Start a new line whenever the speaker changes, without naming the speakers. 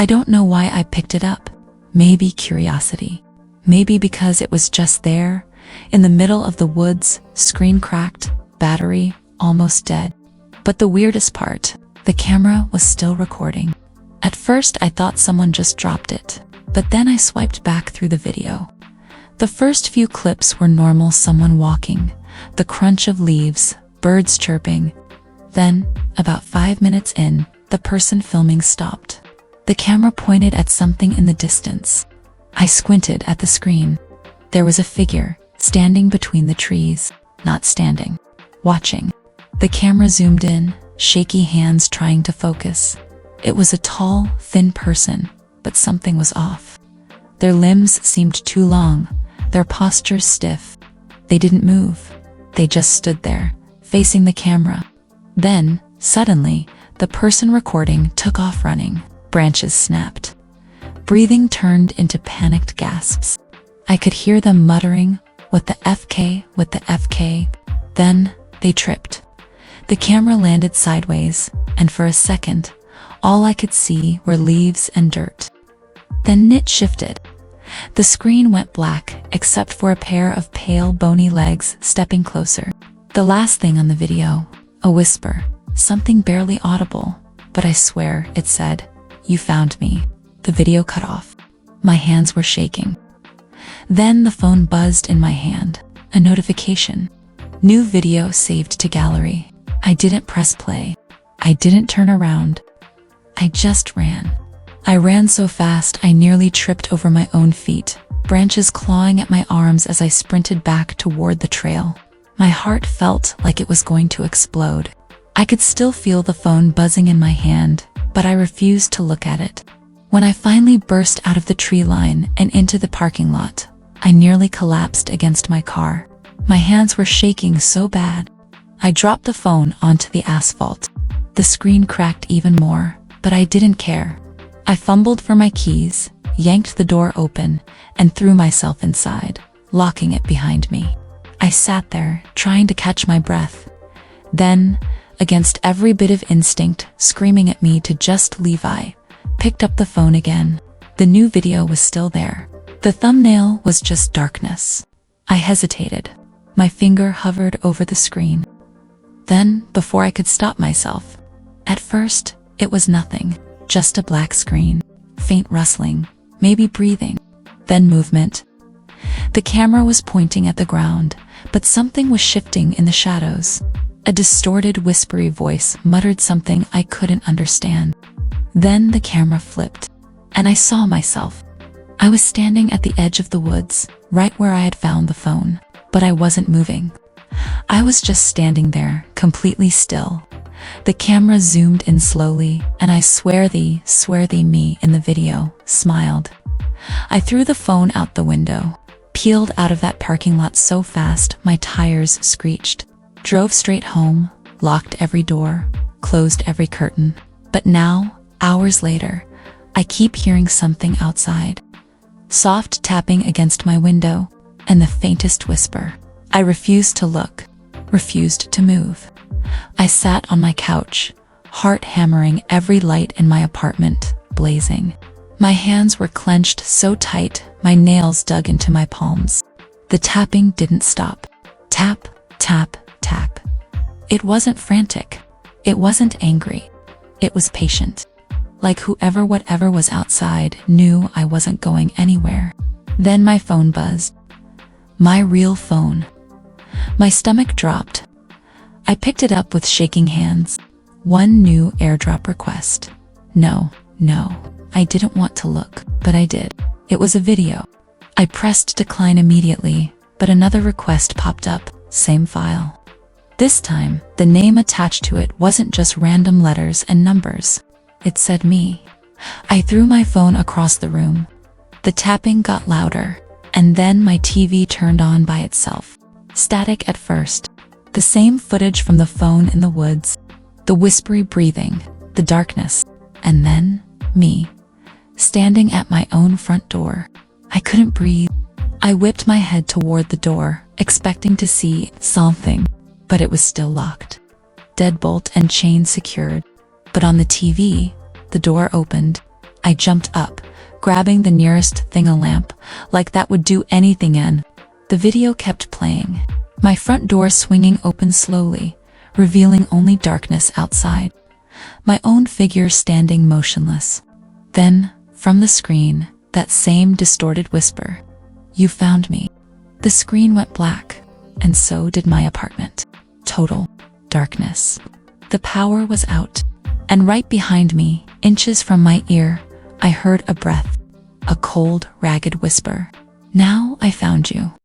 I don't know why I picked it up. Maybe curiosity. Maybe because it was just there, in the middle of the woods, screen cracked, battery almost dead. But the weirdest part, the camera was still recording. At first I thought someone just dropped it, but then I swiped back through the video. The first few clips were normal someone walking, the crunch of leaves, birds chirping. Then, about 5 minutes in, the person filming stopped. The camera pointed at something in the distance. I squinted at the screen. There was a figure, standing between the trees, not standing, watching. The camera zoomed in, shaky hands trying to focus. It was a tall, thin person, but something was off. Their limbs seemed too long, their postures stiff. They didn't move. They just stood there, facing the camera. Then, suddenly, the person recording took off running. Branches snapped. Breathing turned into panicked gasps. I could hear them muttering, "What the FK, what the FK?" Then, they tripped. The camera landed sideways, and for a second, all I could see were leaves and dirt. Then it shifted. The screen went black, except for a pair of pale, bony legs stepping closer. The last thing on the video, a whisper, something barely audible, but I swear it said, "You found me." The video cut off. My hands were shaking. Then the phone buzzed in my hand. A notification. New video saved to gallery. I didn't press play. I didn't turn around. I just ran. I ran so fast I nearly tripped over my own feet, branches clawing at my arms as I sprinted back toward the trail. My heart felt like it was going to explode. I could still feel the phone buzzing in my hand, but I refused to look at it. When I finally burst out of the tree line and into the parking lot, I nearly collapsed against my car. My hands were shaking so bad. I dropped the phone onto the asphalt. The screen cracked even more, but I didn't care. I fumbled for my keys, yanked the door open, and threw myself inside, locking it behind me. I sat there, trying to catch my breath. Then, against every bit of instinct screaming at me to just leave, I picked up the phone again. The new video was still there. The thumbnail was just darkness. I hesitated. My finger hovered over the screen. Then, before I could stop myself, at first, it was nothing, just a black screen, faint rustling, maybe breathing, then movement. The camera was pointing at the ground, but something was shifting in the shadows. A distorted, whispery voice muttered something I couldn't understand. Then the camera flipped, and I saw myself. I was standing at the edge of the woods, right where I had found the phone, but I wasn't moving. I was just standing there, completely still. The camera zoomed in slowly, and I swear thee me in the video smiled. I threw the phone out the window, peeled out of that parking lot so fast my tires screeched, drove straight home, locked every door, closed every curtain. But now, hours later, I keep hearing something outside. Soft tapping against my window, and the faintest whisper. I refused to look, refused to move. I sat on my couch, heart hammering, every light in my apartment blazing. My hands were clenched so tight, my nails dug into my palms. The tapping didn't stop. Tap, tap, tap. It wasn't frantic. It wasn't angry. It was patient. Like whatever was outside knew I wasn't going anywhere. Then my phone buzzed. My real phone. My stomach dropped. I picked it up with shaking hands. One new airdrop request. No, I didn't want to look, but I did. It was a video. I pressed decline immediately, but another request popped up, same file. This time, the name attached to it wasn't just random letters and numbers. It said me. I threw my phone across the room. The tapping got louder, and then my TV turned on by itself. Static at first. The same footage from the phone in the woods. The whispery breathing, the darkness, and then me, standing at my own front door. I couldn't breathe. I whipped my head toward the door, expecting to see something, but it was still locked. Deadbolt and chain secured. But on the TV, the door opened. I jumped up, grabbing the nearest thing, a lamp, like that would do anything, and the video kept playing. My front door swinging open slowly, revealing only darkness outside. My own figure standing motionless. Then, from the screen, that same distorted whisper. "You found me." The screen went black, and so did my apartment. Total darkness. The power was out, and right behind me, inches from my ear, I heard a breath, a cold, ragged whisper. "Now I found you."